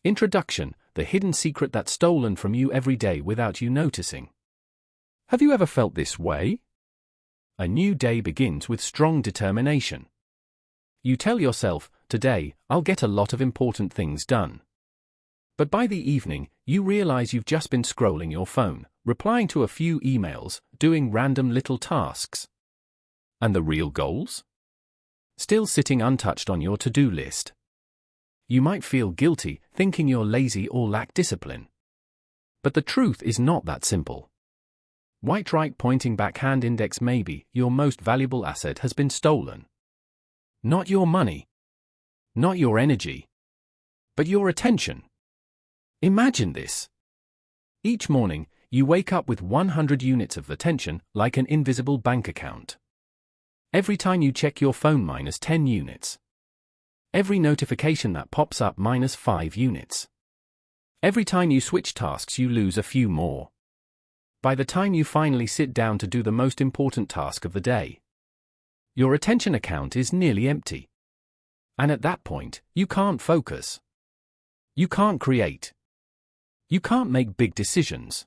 Introduction: the hidden secret that's stolen from you every day without you noticing. Have you ever felt this way? A new day begins with strong determination. You tell yourself, today, I'll get a lot of important things done. But by the evening, you realize you've just been scrolling your phone, replying to a few emails, doing random little tasks. And the real goals? Still sitting untouched on your to-do list. You might feel guilty, thinking you're lazy or lack discipline. But the truth is not that simple. Right pointing back hand index: maybe your most valuable asset has been stolen. Not your money. Not your energy. But your attention. Imagine this. Each morning, you wake up with 100 units of attention, like an invisible bank account. Every time you check your phone, minus 10 units. Every notification that pops up, minus 5 units. Every time you switch tasks, you lose a few more. By the time you finally sit down to do the most important task of the day, your attention account is nearly empty. And at that point, you can't focus. You can't create. You can't make big decisions.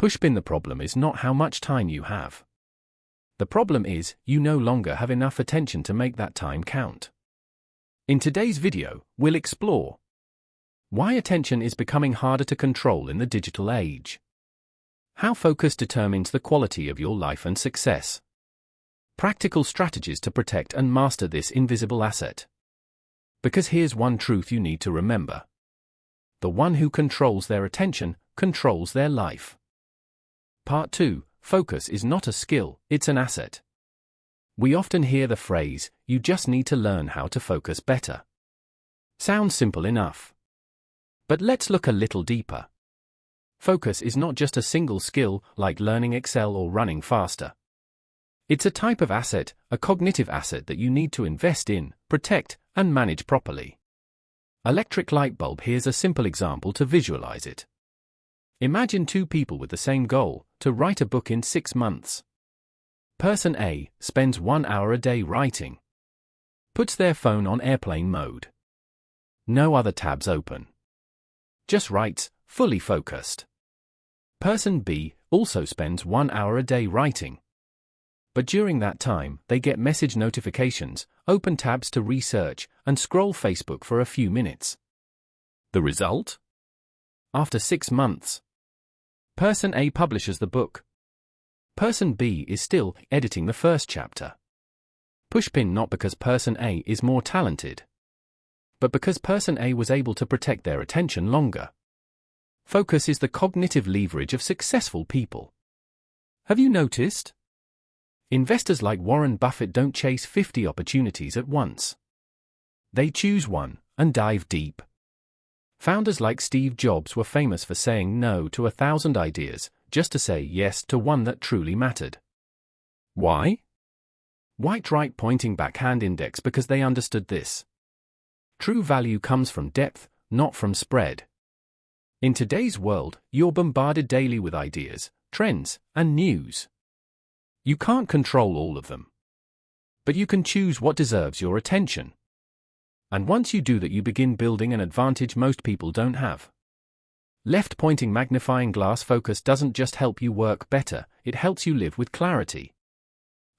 Pushpin: the problem is not how much time you have. The problem is, you no longer have enough attention to make that time count. In today's video, we'll explore why attention is becoming harder to control in the digital age. How focus determines the quality of your life and success. Practical strategies to protect and master this invisible asset. Because here's one truth you need to remember. The one who controls their attention, controls their life. Part 2. Focus is not a skill, it's an asset. We often hear the phrase, you just need to learn how to focus better. Sounds simple enough. But let's look a little deeper. Focus is not just a single skill, like learning Excel or running faster. It's a type of asset, a cognitive asset that you need to invest in, protect, and manage properly. Electric light bulb: here's a simple example to visualize it. Imagine two people with the same goal, to write a book in 6 months. Person A spends 1 hour a day writing. Puts their phone on airplane mode. No other tabs open. Just writes, fully focused. Person B also spends 1 hour a day writing. But during that time, they get message notifications, open tabs to research, and scroll Facebook for a few minutes. The result? After 6 months, Person A publishes the book. Person B is still editing the first chapter. Pushpin: not because Person A is more talented, but because Person A was able to protect their attention longer. Focus is the cognitive leverage of successful people. Have you noticed? Investors like Warren Buffett don't chase 50 opportunities at once. They choose one and dive deep. Founders like Steve Jobs were famous for saying no to 1,000 ideas, just to say yes to one that truly mattered. Why? Right pointing back hand index: because they understood this. True value comes from depth, not from spread. In today's world, you're bombarded daily with ideas, trends, and news. You can't control all of them. But you can choose what deserves your attention. And once you do that, you begin building an advantage most people don't have. Left-pointing magnifying glass: focus doesn't just help you work better, it helps you live with clarity.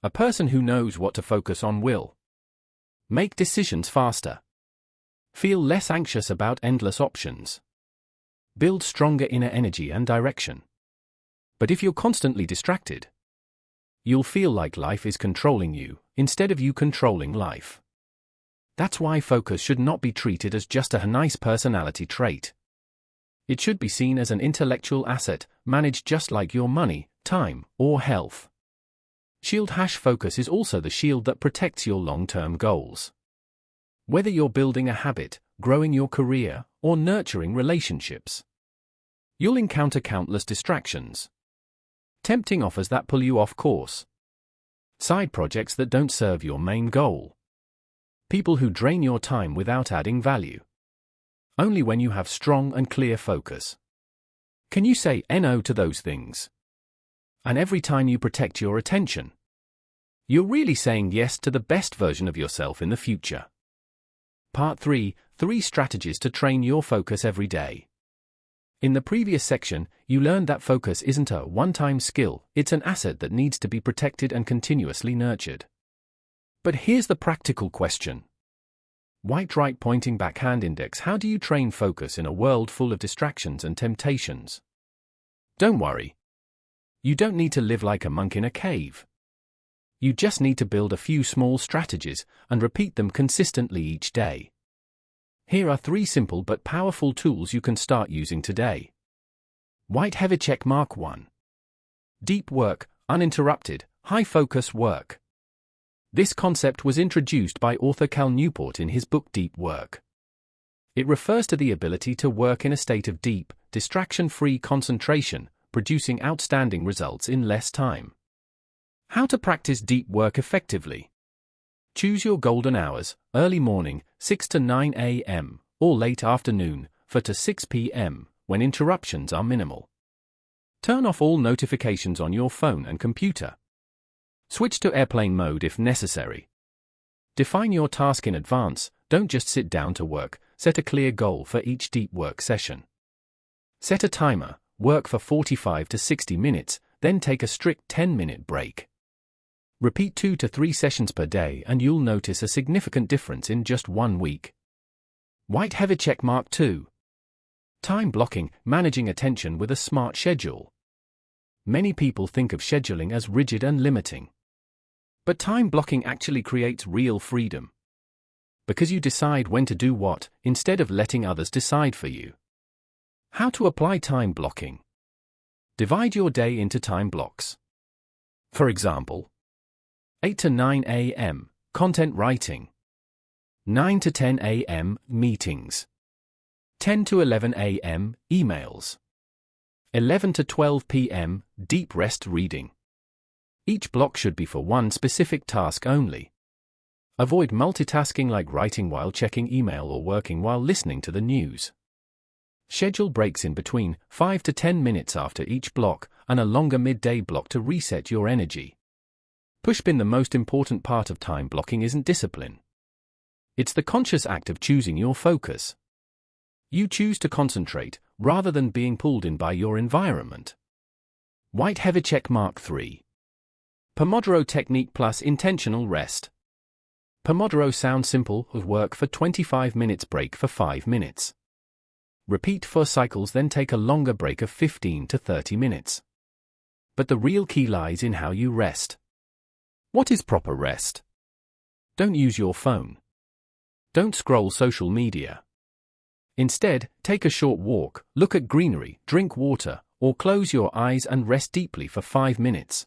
A person who knows what to focus on will make decisions faster, feel less anxious about endless options, build stronger inner energy and direction. But if you're constantly distracted, you'll feel like life is controlling you, instead of you controlling life. That's why focus should not be treated as just a nice personality trait. It should be seen as an intellectual asset, managed just like your money, time, or health. Focus is also the shield that protects your long-term goals. Whether you're building a habit, growing your career, or nurturing relationships, you'll encounter countless distractions. Tempting offers that pull you off course. Side projects that don't serve your main goal. People who drain your time without adding value. Only when you have strong and clear focus can you say no to those things. And every time you protect your attention, you're really saying yes to the best version of yourself in the future. Part 3: 3 strategies to train your focus every day. In the previous section, you learned that focus isn't a one-time skill, it's an asset that needs to be protected and continuously nurtured. But here's the practical question. Right pointing backhand index: how do you train focus in a world full of distractions and temptations? Don't worry. You don't need to live like a monk in a cave. You just need to build a few small strategies and repeat them consistently each day. Here are 3 simple but powerful tools you can start using today. White heavy check mark 1. Deep work, uninterrupted, high-focus work. This concept was introduced by author Cal Newport in his book Deep Work. It refers to the ability to work in a state of deep, distraction-free concentration, producing outstanding results in less time. How to practice deep work effectively. Choose your golden hours: early morning, 6 to 9 a.m., or late afternoon, 4 to 6 p.m., when interruptions are minimal. Turn off all notifications on your phone and computer. Switch to airplane mode if necessary. Define your task in advance, don't just sit down to work, set a clear goal for each deep work session. Set a timer, work for 45 to 60 minutes, then take a strict 10-minute break. Repeat 2 to 3 sessions per day and you'll notice a significant difference in just 1 week. White heavy check mark 2. Time blocking, managing attention with a smart schedule. Many people think of scheduling as rigid and limiting. But time blocking actually creates real freedom. Because you decide when to do what, instead of letting others decide for you. How to apply time blocking. Divide your day into time blocks. For example, 8 to 9 a.m., content writing. 9 to 10 a.m., meetings. 10 to 11 a.m., emails. 11 to 12 p.m., deep rest reading. Each block should be for one specific task only. Avoid multitasking like writing while checking email or working while listening to the news. Schedule breaks in between, 5 to 10 minutes after each block, and a longer midday block to reset your energy. Pushpin: the most important part of time blocking isn't discipline. It's the conscious act of choosing your focus. You choose to concentrate, rather than being pulled in by your environment. White heavy check mark 3. Pomodoro technique plus intentional rest. Pomodoro sounds simple: work for 25 minutes, break for 5 minutes. Repeat 4 cycles, then take a longer break of 15 to 30 minutes. But the real key lies in how you rest. What is proper rest? Don't use your phone. Don't scroll social media. Instead, take a short walk, look at greenery, drink water, or close your eyes and rest deeply for 5 minutes.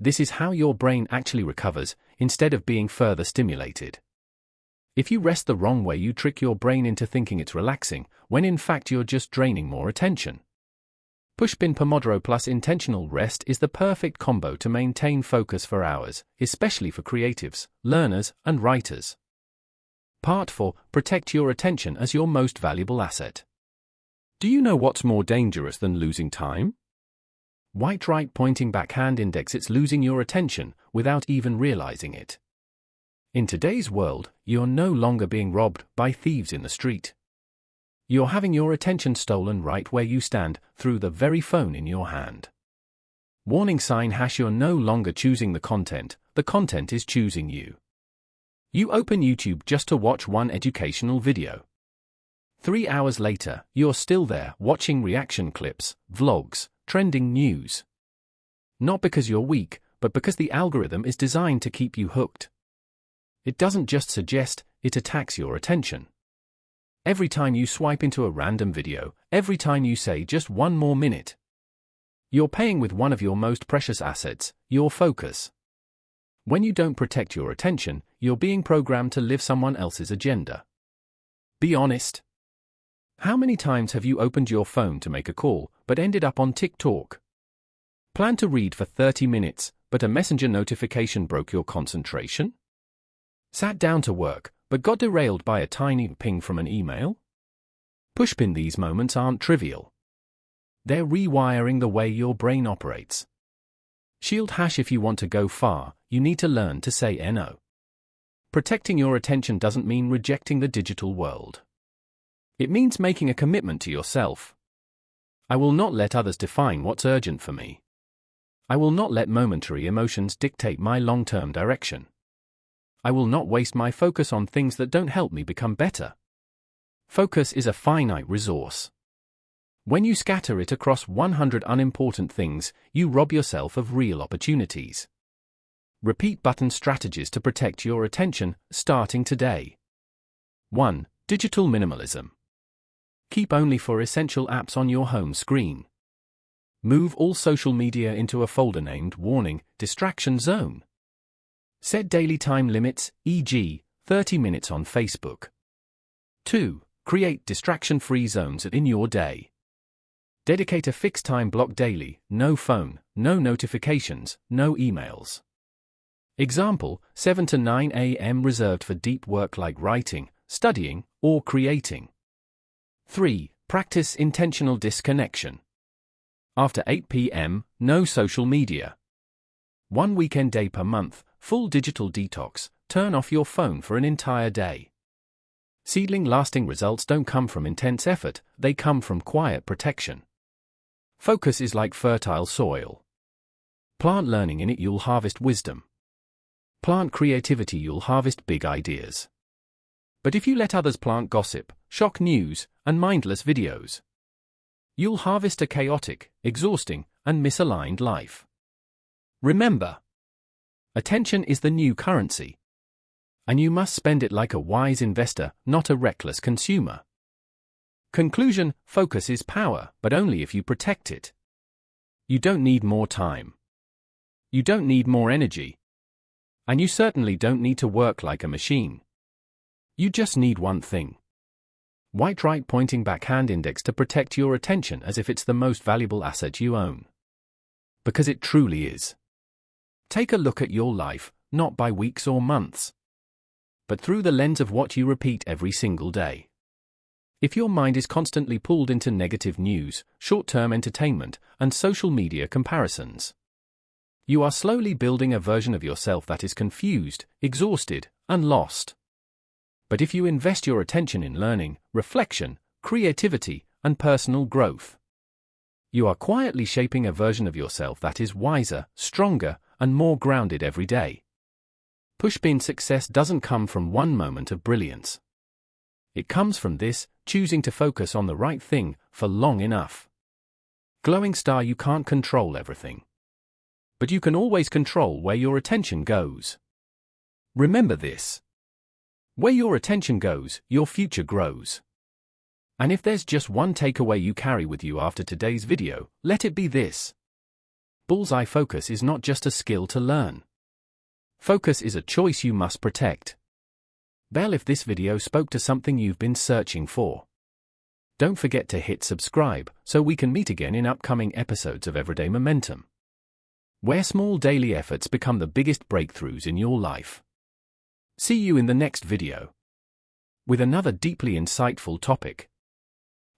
This is how your brain actually recovers, instead of being further stimulated. If you rest the wrong way, you trick your brain into thinking it's relaxing, when in fact you're just draining more attention. Pushpin: Pomodoro plus intentional rest is the perfect combo to maintain focus for hours, especially for creatives, learners, and writers. Part 4: protect your attention as your most valuable asset. Do you know what's more dangerous than losing time? White right pointing backhand index: it's losing your attention without even realizing it. In today's world, you're no longer being robbed by thieves in the street. You're having your attention stolen right where you stand, through the very phone in your hand. Warning sign: you're no longer choosing the content is choosing you. You open YouTube just to watch one educational video. 3 hours later, you're still there, watching reaction clips, vlogs, trending news. Not because you're weak, but because the algorithm is designed to keep you hooked. It doesn't just suggest, it attacks your attention. Every time you swipe into a random video, every time you say just 1 more minute, you're paying with one of your most precious assets, your focus. When you don't protect your attention, you're being programmed to live someone else's agenda. Be honest. How many times have you opened your phone to make a call, but ended up on TikTok? Plan to read for 30 minutes, but a messenger notification broke your concentration? Sat down to work, but got derailed by a tiny ping from an email? Pushpin: these moments aren't trivial. They're rewiring the way your brain operates. Shield #if you want to go far, you need to learn to say no. protecting your attention doesn't mean rejecting the digital world. It means making a commitment to yourself. I will not let others define what's urgent for me. I will not let momentary emotions dictate my long-term direction. I will not waste my focus on things that don't help me become better. Focus is a finite resource. When you scatter it across 100 unimportant things, you rob yourself of real opportunities. Repeat button strategies to protect your attention, starting today. 1. Digital minimalism. Keep only for essential apps on your home screen. Move all social media into a folder named Warning, Distraction Zone. Set daily time limits, e.g., 30 minutes on Facebook. 2. Create distraction-free zones in your day. Dedicate a fixed time block daily, no phone, no notifications, no emails. Example, 7 to 9 a.m. reserved for deep work like writing, studying, or creating. 3. Practice intentional disconnection. After 8 p.m., no social media. 1 weekend day per month, full digital detox, turn off your phone for an entire day. Seedling lasting results don't come from intense effort, they come from quiet protection. Focus is like fertile soil. Plant learning in it, you'll harvest wisdom. Plant creativity, you'll harvest big ideas. But if you let others plant gossip, shock news, and mindless videos, you'll harvest a chaotic, exhausting, and misaligned life. Remember, attention is the new currency. And you must spend it like a wise investor, not a reckless consumer. Conclusion: focus is power, but only if you protect it. You don't need more time. You don't need more energy. And you certainly don't need to work like a machine. You just need one thing. White right pointing back hand index to protect your attention as if it's the most valuable asset you own. Because it truly is. Take a look at your life, not by weeks or months, but through the lens of what you repeat every single day. If your mind is constantly pulled into negative news, short-term entertainment, and social media comparisons, you are slowly building a version of yourself that is confused, exhausted, and lost. But if you invest your attention in learning, reflection, creativity, and personal growth, you are quietly shaping a version of yourself that is wiser, stronger, and more grounded every day. Pushpin success doesn't come from one moment of brilliance. It comes from this, choosing to focus on the right thing for long enough. Glowing star, you can't control everything. But you can always control where your attention goes. Remember this. Where your attention goes, your future grows. And if there's just one takeaway you carry with you after today's video, let it be this. Bullseye focus is not just a skill to learn. Focus is a choice you must protect. Bell if this video spoke to something you've been searching for. Don't forget to hit subscribe so we can meet again in upcoming episodes of Everyday Momentum, where small daily efforts become the biggest breakthroughs in your life. See you in the next video with another deeply insightful topic.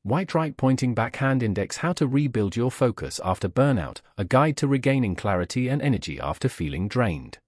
White right pointing back hand index: how to rebuild your focus after burnout, a guide to regaining clarity and energy after feeling drained.